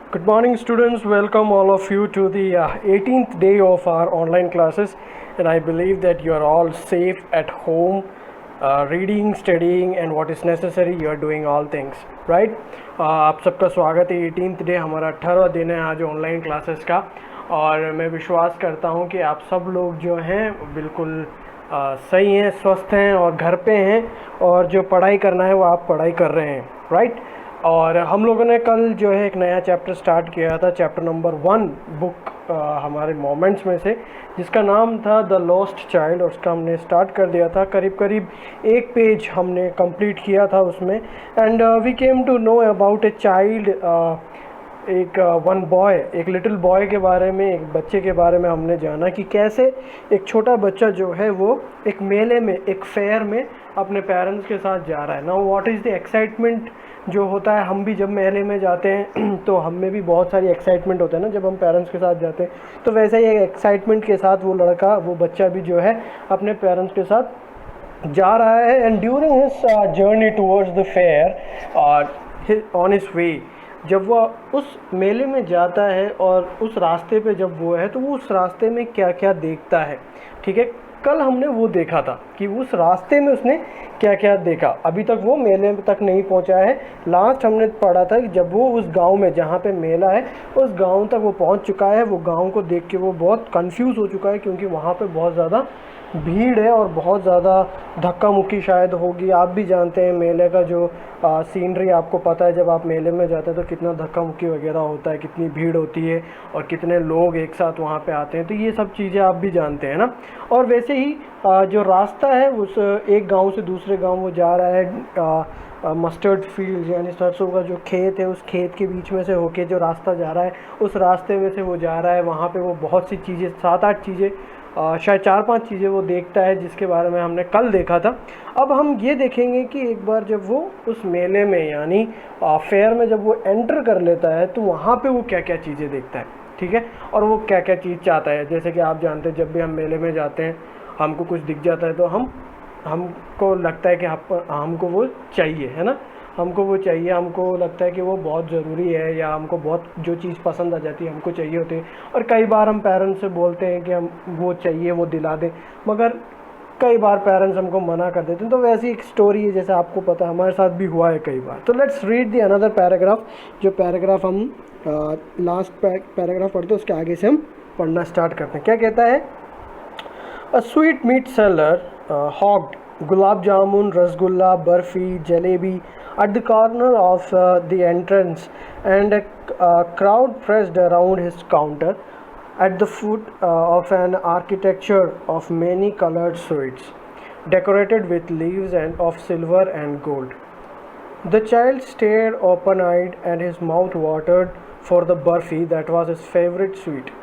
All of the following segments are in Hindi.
Good morning, students. Welcome all of you to the 18th day of our online classes, and I believe that you are all safe at home, reading, studying, and what is necessary. You are doing all things, right? आप सबका स्वागत है 18th डे, हमारा 18वां दिन है आज ऑनलाइन क्लासेस का। और मैं विश्वास करता हूँ कि आप सब लोग जो हैं बिल्कुल सही हैं, स्वस्थ हैं और घर पे हैं, और जो पढ़ाई करना है वो आप पढ़ाई कर रहे हैं, राइट। और हम लोगों ने कल जो है एक नया चैप्टर स्टार्ट किया था, चैप्टर नंबर 1 बुक हमारे मोमेंट्स में से, जिसका नाम था द लॉस्ट चाइल्ड, और उसका हमने स्टार्ट कर दिया था। करीब करीब एक पेज हमने कंप्लीट किया था उसमें, and we came to know about a child, एक वन बॉय, एक लिटिल बॉय के बारे में, एक बच्चे के बारे में हमने जाना कि कैसे एक छोटा बच्चा जो है वो एक मेले में, एक फेयर में अपने पेरेंट्स के साथ जा रहा है। Now what is the excitement जो होता है, हम भी जब मेले में जाते हैं तो हम में भी बहुत सारी एक्साइटमेंट होता है ना जब हम पेरेंट्स के साथ जाते हैं। तो वैसे ही एक्साइटमेंट के साथ वो लड़का, वो बच्चा भी जो है अपने पेरेंट्स के साथ जा रहा है। And during his journey towards the fair on his way, जब वो उस मेले में जाता है और उस रास्ते पे जब वो है, तो वो उस रास्ते में क्या क्या देखता है, ठीक है। कल हमने वो देखा था कि उस रास्ते में उसने क्या क्या देखा। अभी तक वो मेले तक नहीं पहुंचा है। लास्ट हमने पढ़ा था कि जब वो उस गांव में, जहाँ पे मेला है, उस गांव तक वो पहुंच चुका है। वो गांव को देख के वो बहुत कंफ्यूज हो चुका है, क्योंकि वहाँ पे बहुत ज़्यादा भीड़ है और बहुत ज़्यादा धक्का मुक्की शायद होगी। आप भी जानते हैं मेले का जो सीनरी आपको पता है, जब आप मेले में जाते हैं तो कितना धक्का मुक्की वगैरह होता है, कितनी भीड़ होती है और कितने लोग एक साथ वहाँ पे आते हैं। तो ये सब चीज़ें आप भी जानते हैं ना। और वैसे ही जो रास्ता है, उस एक गांव से दूसरे गांव वो जा रहा है। मस्टर्ड फील्ड यानी सरसों का जो खेत है, उस खेत के बीच में से होके जो रास्ता जा रहा है, उस रास्ते में से वो जा रहा है। वहाँ पे वो बहुत सी चीज़ें, 7-8 चीज़ें, शायद 4-5 चीज़ें वो देखता है, जिसके बारे में हमने कल देखा था। अब हम ये देखेंगे कि एक बार जब वो उस मेले में यानी फेयर में जब वो एंटर कर लेता है, तो वहाँ पे वो क्या क्या चीज़ें देखता है, ठीक है, और वो क्या क्या चीज़ चाहता है। जैसे कि आप जानते हैं, जब भी हम मेले में जाते हैं, हमको कुछ दिख जाता है तो हमको लगता है कि हमको वो चाहिए, है ना, हमको वो चाहिए, हमको लगता है कि वो बहुत ज़रूरी है, या हमको बहुत जो चीज़ पसंद आ जाती है हमको चाहिए होती है। और कई बार हम पेरेंट्स से बोलते हैं कि हम वो चाहिए, वो दिला दें, मगर कई बार पेरेंट्स हमको मना कर देते हैं। तो वैसी एक स्टोरी है, जैसे आपको पता है, हमारे साथ भी हुआ है कई बार। तो let's read the another paragraph. जो पैराग्राफ हम लास्ट पैराग्राफ पढ़ते हैं, उसके आगे से हम पढ़ना स्टार्ट करते हैं। क्या कहता है? A sweetmeat seller hawked gulab jamun, rasgulla, barfi, jalebi at the corner of the entrance, and a crowd pressed around his counter at the foot of an architecture of many colored sweets, decorated with leaves and of silver and gold. The child stared open-eyed, and his mouth watered for the barfi that was his favorite sweet.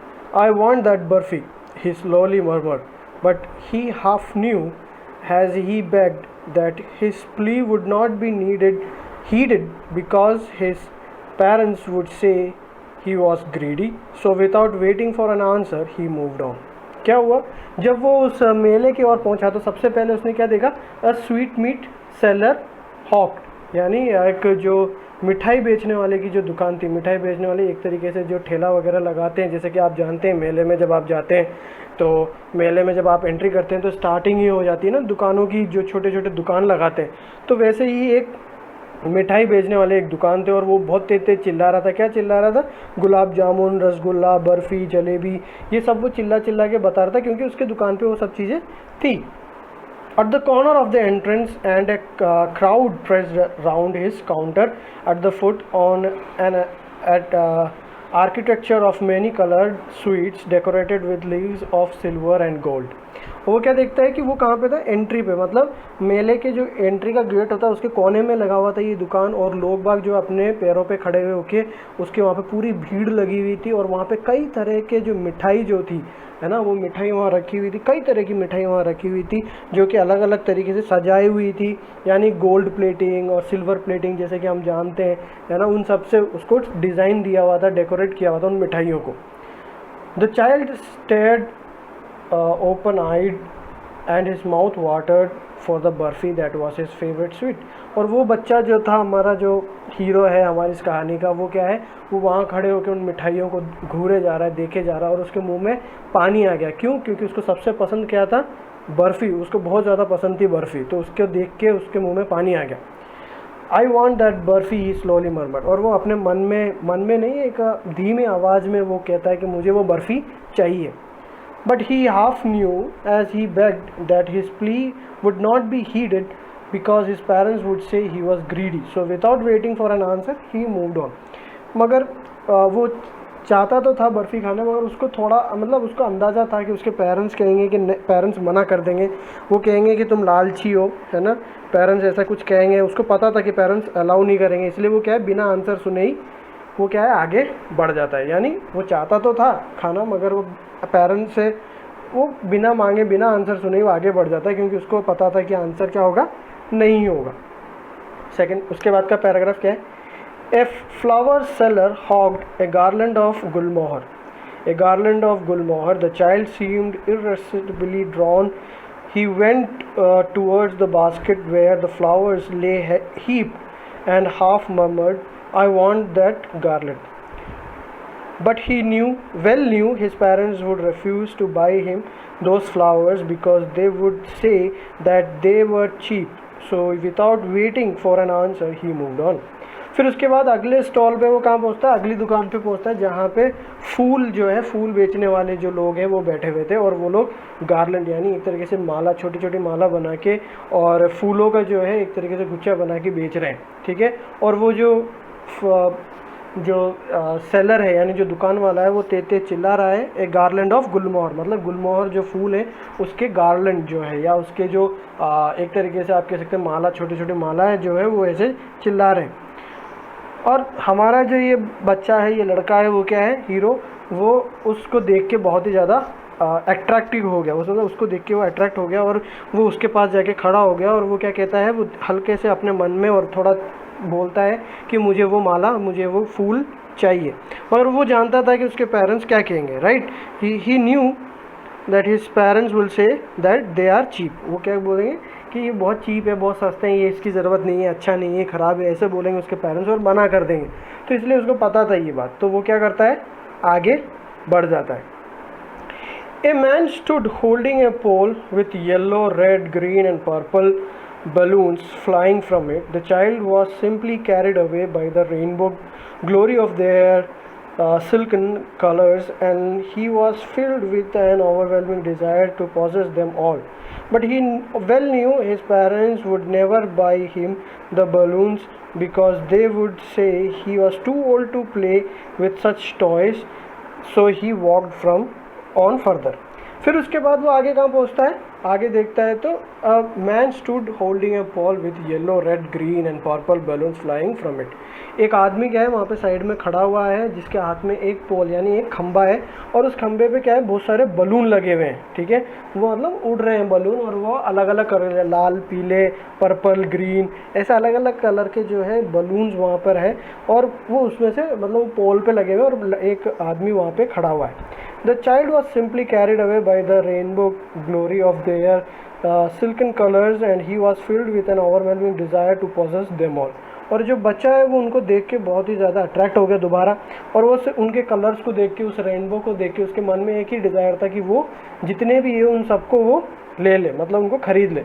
"I want that barfi," he slowly murmured. But he half knew, as he begged, that his plea would not be heeded, because his parents would say he was greedy. So without waiting for an answer, he moved on. क्या हुआ? जब वो उस मेले की ओर पहुंचा, तो सबसे पहले उसने क्या देखा? अ स्वीट मीट सेलर हॉक्ड, यानी एक जो मिठाई बेचने वाले की जो दुकान थी। मिठाई बेचने वाले एक तरीके से जो ठेला वगैरह लगाते हैं, जैसे कि आप जानते हैं मेले में जब आप जाते हैं, तो मेले में जब आप एंट्री करते हैं तो स्टार्टिंग ही हो जाती है ना दुकानों की, जो छोटे छोटे दुकान लगाते हैं। तो वैसे ही एक मिठाई बेचने वाले एक दुकान थे, और वो बहुत तेज तेज चिल्ला रहा था। क्या चिल्ला रहा था? गुलाब जामुन, रसगुल्ला, बर्फ़ी, जलेबी, ये सब वो चिल्ला चिल्ला के बता रहा था, क्योंकि उसके दुकान पे वो सब चीज़ें थी। At the corner of the entrance, and a crowd pressed round his counter at the foot on an at architecture of many colored sweets decorated with leaves of silver and gold. वो क्या देखता है कि वो कहाँ पे था? एंट्री पे, मतलब मेले के जो एंट्री का गेट होता है उसके कोने में लगा हुआ था ये दुकान, और लोग बाग जो अपने पैरों पे खड़े हुए होके उसके वहाँ पे पूरी भीड़ लगी हुई थी। और वहाँ पे कई तरह के जो मिठाई जो थी, है ना, वो मिठाई वहाँ रखी हुई थी, कई तरह की मिठाई वहाँ रखी हुई थी, जो कि अलग अलग तरीके से सजाई हुई थी, यानी गोल्ड प्लेटिंग और सिल्वर प्लेटिंग जैसे कि हम जानते हैं, है ना, उन सब से उसको डिज़ाइन दिया हुआ था, डेकोरेट किया हुआ था उन मिठाइयों को। The child stared open-eyed, and his mouth watered for the barfi that was his favorite sweet। और वो बच्चा जो था, हमारा जो हीरो है हमारी इस कहानी का, वो क्या है, वो वहाँ खड़े होकर उन मिठाइयों को घूरे जा रहा है, देखे जा रहा है, और उसके मुंह में पानी आ गया। क्यों? क्योंकि उसको सबसे पसंद क्या था? बर्फ़ी। उसको बहुत ज़्यादा पसंद थी बर्फ़ी, तो उसको देख के उसके मुंह में पानी आ गया। I want that barfi he slowly murmur. और वो अपने मन में नहीं, एक धीमी आवाज़ में वो कहता है कि मुझे वो बर्फ़ी चाहिए। But he half knew as he begged that his plea would not be heeded because his parents would say he was greedy. So without waiting for an answer, he moved on. मगर वो चाहता तो था बर्फ़ी खाना, मगर उसको थोड़ा मतलब उसको अंदाज़ा था कि उसके पेरेंट्स कहेंगे कि पेरेंट्स मना कर देंगे, वो कहेंगे कि तुम लालची हो, है ना, पेरेंट्स ऐसा कुछ कहेंगे। उसको पता था कि पेरेंट्स अलाउ नहीं करेंगे, इसलिए वो क्या है, बिना आंसर सुने ही वो क्या है, आगे बढ़ जाता है। यानी वो चाहता तो था खाना, मगर वो पेरेंट्स से वो बिना मांगे बिना आंसर सुने वो आगे बढ़ जाता है, क्योंकि उसको पता था कि आंसर क्या होगा, नहीं होगा। सेकंड, उसके बाद का पैराग्राफ क्या है? A flower seller hawked a garland of gulmohar, a garland of gulmohar, the child seemed irresistibly drawn, he went towards the basket where the flowers lay heaped and half murmured, I want that garland. But he well knew his parents would refuse to buy him those flowers because they would say that they were cheap. So without waiting for an answer, he moved on. फिर उसके बाद अगले स्टॉल पे वो कहाँ पहुँचता है? अगली दुकान पे पहुँचता है, जहाँ पे फूल जो है, फूल बेचने वाले जो लोग हैं वो बैठे हुए थे, और वो लोग गार्लैंड यानी एक तरीके से माला, छोटी छोटी माला बना के और फूलों का जो है एक तरीके से गुच्छा बना के बेच रहे हैं, ठीक है। और वो जो सेलर है यानी जो दुकान वाला है, वो तेते चिल्ला रहा है, एक गार्लैंड ऑफ गुलमोहर, मतलब गुलमोहर जो फूल है उसके गार्लैंड जो है, या उसके जो एक तरीके से आप कह सकते हैं माला, छोटी छोटी माला है जो है, वो ऐसे चिल्ला रहे हैं। और हमारा जो ये बच्चा है, ये लड़का है, वो क्या है, हीरो, वो उसको देख के बहुत ही ज़्यादा अट्रैक्टिव हो गया। उसको देख के वो अट्रैक्ट हो गया और वो उसके पास जाके खड़ा हो गया, और वो क्या कहता है, वो हल्के से अपने मन में और थोड़ा बोलता है कि मुझे वो माला, मुझे वो फूल चाहिए। मगर वो जानता था कि उसके पेरेंट्स क्या कहेंगे, right. He knew that his parents will say that they are cheap. वो क्या बोलेंगे कि ये बहुत चीप है, बहुत सस्ते हैं, ये इसकी ज़रूरत नहीं है, अच्छा नहीं है, ख़राब है, ऐसे बोलेंगे उसके पेरेंट्स और मना कर देंगे। तो इसलिए उसको पता था ये बात, तो वो क्या करता है, आगे बढ़ जाता है। A man stood holding a pole with yellow, red, green and purple balloons flying from it. The child was simply carried away by the rainbow glory of their silken colors, and he was filled with an overwhelming desire to possess them all. But he well knew his parents would never buy him the balloons because they would say he was too old to play with such toys. So he walked from on further. फिर उसके बाद वो आगे कहाँ पहुँचता है, आगे देखता है तो man stood holding A Paul with yellow, red, green and purple balloons flying from it. एक आदमी क्या है वहाँ पे साइड में खड़ा हुआ है, जिसके हाथ में एक पोल यानी एक खंबा है, और उस खंबे पे क्या है, बहुत सारे बलून लगे हुए हैं, ठीक है। वो मतलब उड़ रहे हैं बलून, और वो अलग अलग कलर है, लाल, पीले, पर्पल, ग्रीन, ऐसे अलग अलग कलर के जो है बलून्स वहाँ पर है, और वो उसमें से मतलब पोल पे लगे हुए, और एक आदमी वहाँ पे खड़ा हुआ है। The child was simply carried away by the rainbow glory of their silken colors, and he was filled with an overwhelming desire to possess them all. और जो बच्चा है वो उनको देख के बहुत ही ज़्यादा अट्रैक्ट हो गया दोबारा, और वो उनके कलर्स को देख के, उस रेनबो को देख के उसके मन में एक ही डिज़ायर था कि वो जितने भी है उन सबको वो ले ले, मतलब उनको ख़रीद ले।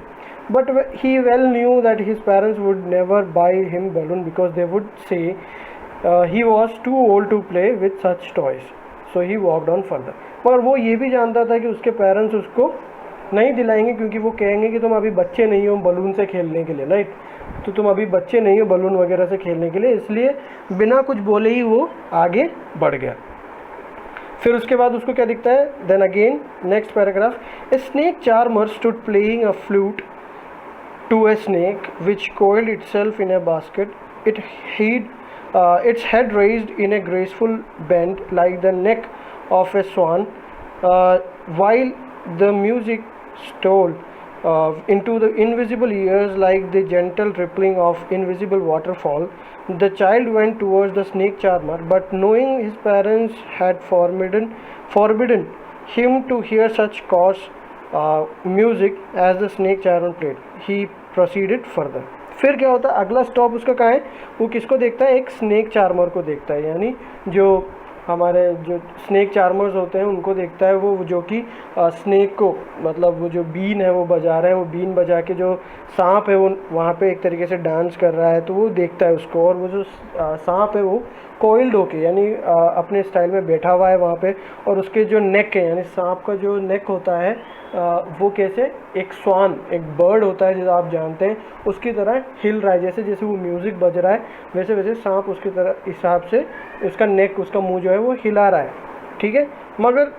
But he well knew that his parents would never buy him balloon because they would say he was too old to play with such toys. So he walked on further. मगर वो ये भी जानता था कि उसके पेरेंट्स उसको नहीं दिलाएंगे, क्योंकि वो कहेंगे कि तुम अभी बच्चे नहीं हो बलून से खेलने के लिए, राइट। तो तुम अभी बच्चे नहीं हो बलून वगैरह से खेलने के लिए, इसलिए बिना कुछ बोले ही वो आगे बढ़ गया। फिर उसके बाद उसको क्या दिखता है, then again next paragraph, a snake charmer stood playing a flute to a snake which coiled itself in a basket. Its head raised in a graceful bend like the neck of a swan, while the music stole into the invisible ears like the gentle rippling of invisible waterfall. The child went towards the snake charmer, but knowing his parents had forbidden him to hear such coarse music as the snake charmer played he proceeded further. फिर क्या होता है, अगला स्टॉप उसका कहाँ है, वो किसको देखता है, एक स्नेक चार्मर को देखता है, यानी जो हमारे जो स्नेक चार्मर्स होते हैं उनको देखता है वो, जो कि स्नेक को, मतलब वो जो बीन है वो बजा रहे हैं, वो बीन बजा के जो सांप है वो वहाँ पे एक तरीके से डांस कर रहा है, तो वो देखता है उसको। और वो जो सांप है वो कोइल्ड होके, यानी अपने स्टाइल में बैठा हुआ है वहाँ पे, और उसके जो नेक है, यानी सांप का जो नेक होता है वो कैसे, एक स्वान, एक बर्ड होता है जो आप जानते हैं, उसकी तरह हिल रहा है। जैसे जैसे वो म्यूज़िक बज रहा है वैसे वैसे सांप उसकी तरह हिसाब से उसका नेक, उसका मुंह जो है वो हिला रहा है, ठीक है। मगर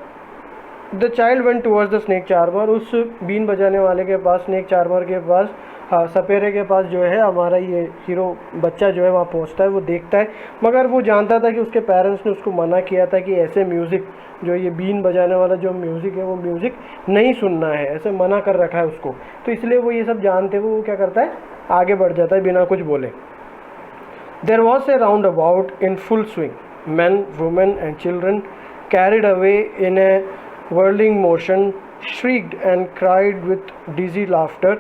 the child went towards the snake charmer, उस बीन बजाने वाले के पास, स्नेक चार्मर के पास, हाँ सपेरे के पास जो है हमारा ये हीरो बच्चा जो है वहाँ पहुँचता है, वो देखता है। मगर वो जानता था कि उसके पेरेंट्स ने उसको मना किया था कि ऐसे म्यूज़िक, जो ये बीन बजाने वाला जो म्यूज़िक है वो म्यूज़िक नहीं सुनना है, ऐसे मना कर रखा है उसको। तो इसलिए वो ये सब जानते हुए वो क्या करता है, आगे बढ़ जाता है बिना कुछ बोले। There was a roundabout in full swing, men, women and children carried away in a whirling motion shrieked and cried with dizzy laughter.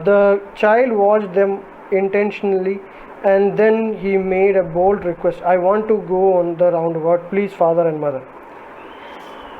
The child watched them intentionally and then he made a bold request, I want to go on the roundabout, please father and mother.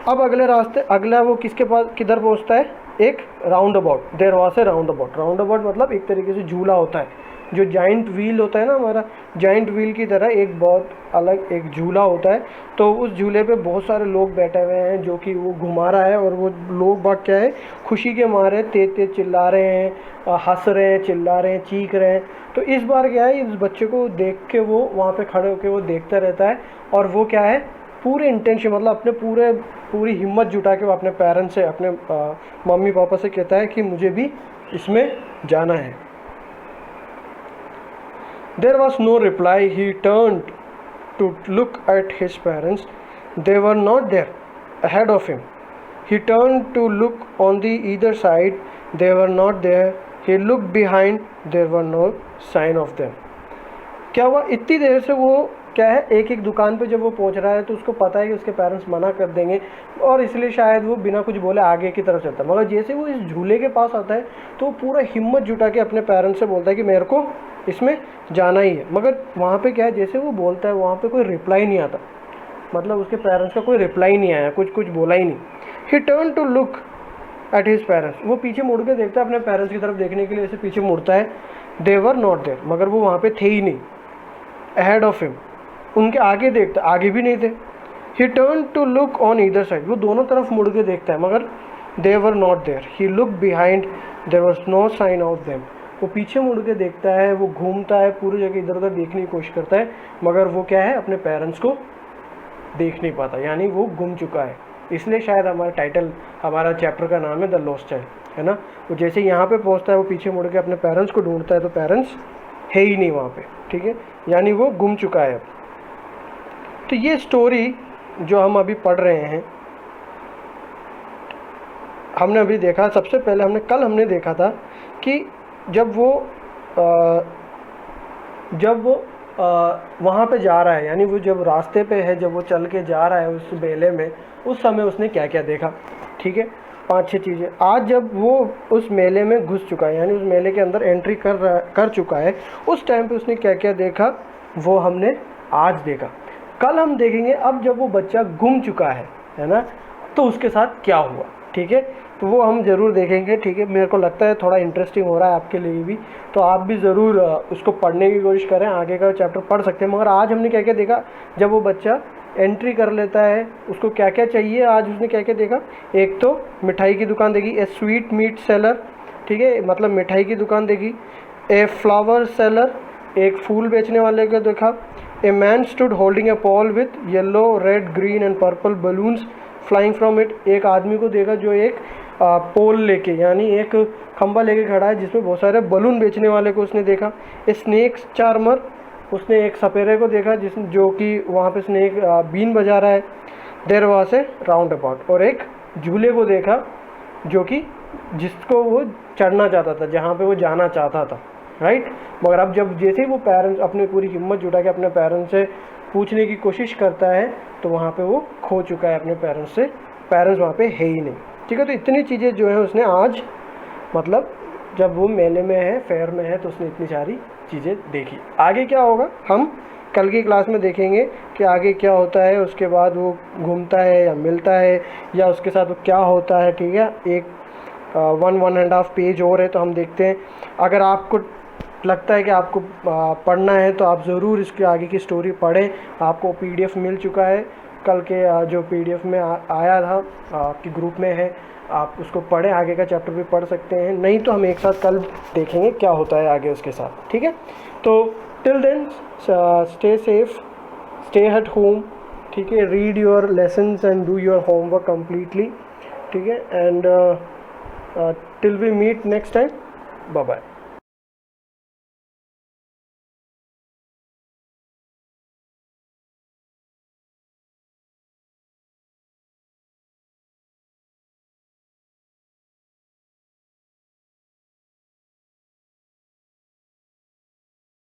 अब अगले रास्ते, अगला वो किसके पास, किधर पहुंचता है, एक roundabout. There was a roundabout, roundabout मतलब एक तरीके से झूला होता है, जो जाइंट व्हील होता है ना हमारा, जाइंट व्हील की तरह एक बहुत अलग एक झूला होता है। तो उस झूले पे बहुत सारे लोग बैठे हुए हैं जो कि वो घुमा रहा है, और वो लोग बाग क्या है, खुशी के मारे तेज तेज चिल्ला रहे हैं, हंस रहे हैं, चिल्ला रहे हैं, चीख रहे हैं। तो इस बार क्या है, इस बच्चे को देख के वो वहाँ पे खड़े होकर वो देखता रहता है, और वो क्या है, पूरे इंटेंशन, मतलब अपने पूरी हिम्मत जुटा के वो अपने पेरेंट्स से, अपने मम्मी पापा से कहता है कि मुझे भी इसमें जाना है। There was no reply. He turned to look at his parents. They were not there ahead of him. He turned to look on the either side. They were not there. He looked behind. There were no sign of them. क्या हुआ, इतनी देर से वो क्या है, एक एक दुकान पे जब वो पहुंच रहा है तो उसको पता है कि उसके पेरेंट्स मना कर देंगे, और इसलिए शायद वो बिना कुछ बोले आगे की तरफ चलता है। मगर जैसे वो इस झूले के पास आता है तो वो पूरा हिम्मत जुटा के अपने पेरेंट्स से बोलता है कि मेरे को इसमें जाना ही है। मगर वहाँ पे क्या है, जैसे वो बोलता है वहाँ पे कोई रिप्लाई नहीं आता, मतलब उसके पेरेंट्स का कोई रिप्लाई नहीं आया, कुछ बोला ही नहीं। He turn to look at his parents, वो पीछे मुड़ के देखता है अपने पेरेंट्स की तरफ देखने के लिए, ऐसे पीछे मुड़ता है। दे वर नॉट देयर, मगर वो वहाँ पे थे ही नहीं। अहेड ऑफ हिम, उनके आगे देखता, आगे भी नहीं थे। He turn to look on either side, वो दोनों तरफ मुड़ के देखता है, मगर they were not there. He look behind, there was no sign of them, वो पीछे मुड़ के देखता है, वो घूमता है, पूरी जगह इधर उधर देखने की कोशिश करता है, मगर वो क्या है, अपने पेरेंट्स को देख नहीं पाता, यानी वो गुम चुका है। इसलिए शायद हमारा टाइटल, हमारा चैप्टर का नाम है द लॉस्ट चाइल्ड, है ना। वो जैसे यहाँ पे पहुँचता है वो पीछे मुड़ के अपने पेरेंट्स को ढूंढता है, तो पेरेंट्स है ही नहीं वहाँ पे, ठीक है, यानी वो गुम चुका है अब। तो ये स्टोरी जो हम अभी पढ़ रहे हैं, हमने अभी देखा, सबसे पहले कल हमने देखा था कि जब वो वहाँ पे जा रहा है, यानी वो जब रास्ते पे है, जब वो चल के जा रहा है उस मेले में, उस समय उसने क्या क्या देखा, ठीक है, 5-6 चीज़ें। आज जब वो उस मेले में घुस चुका है, यानी उस मेले के अंदर एंट्री कर चुका है, उस टाइम पे उसने क्या क्या देखा वो हमने आज देखा। कल हम देखेंगे अब जब वो बच्चा गुम चुका है ना, तो उसके साथ क्या हुआ, ठीक है, तो वो हम ज़रूर देखेंगे, ठीक है। मेरे को लगता है थोड़ा इंटरेस्टिंग हो रहा है आपके लिए भी, तो आप भी ज़रूर उसको पढ़ने की कोशिश करें, आगे का चैप्टर पढ़ सकते हैं। मगर आज हमने क्या क्या देखा, जब वो बच्चा एंट्री कर लेता है उसको क्या क्या चाहिए, आज उसने क्या क्या देखा। एक तो मिठाई की दुकान देखी, ए स्वीट मीट सेलर, ठीक है, मतलब मिठाई की दुकान देखी। ए फ्लावर सेलर, एक फूल बेचने वाले को देखा। A man stood holding A Paul with yellow, red, green and purple balloons flying from it, एक आदमी को देखा जो एक पोल लेके, यानी एक खंबा लेके खड़ा है जिसमें बहुत सारे बलून बेचने वाले को उसने देखा। ए स्नेक चार्मर, उसने एक सपेरे को देखा जो कि वहाँ पे स्नेक बीन बजा रहा है। There was a roundabout, और एक झूले को देखा जो कि जिसको वो चढ़ना चाहता था, जहाँ पे वो जाना चाहता था, राइट। मगर अब जब जैसे ही वो पेरेंट्स अपनी पूरी हिम्मत जुटा के अपने पेरेंट्स से पूछने की कोशिश करता है, तो वहाँ पे वो खो चुका है अपने पेरेंट्स से, पेरेंट्स वहाँ पे है ही नहीं। ठीक है। तो इतनी चीज़ें जो है उसने आज, मतलब जब वो मेले में है, फेयर में है, तो उसने इतनी सारी चीज़ें देखी। आगे क्या होगा हम कल की क्लास में देखेंगे कि आगे क्या होता है, उसके बाद वो घूमता है या मिलता है या उसके साथ वो क्या होता है। ठीक है, एक 1.5 पेज और है, तो हम देखते हैं। अगर आपको लगता है कि आपको पढ़ना है तो आप ज़रूर इसके आगे की स्टोरी पढ़ें। आपको PDF मिल चुका है कल के, जो PDF में आया था आपके ग्रुप में है, आप उसको पढ़ें, आगे का चैप्टर भी पढ़ सकते हैं। नहीं तो हम एक साथ कल देखेंगे क्या होता है आगे उसके साथ। ठीक है, तो till then stay safe, stay at home. ठीक है, read your lessons and do your homework completely. ठीक है, and till we meet next time, bye bye.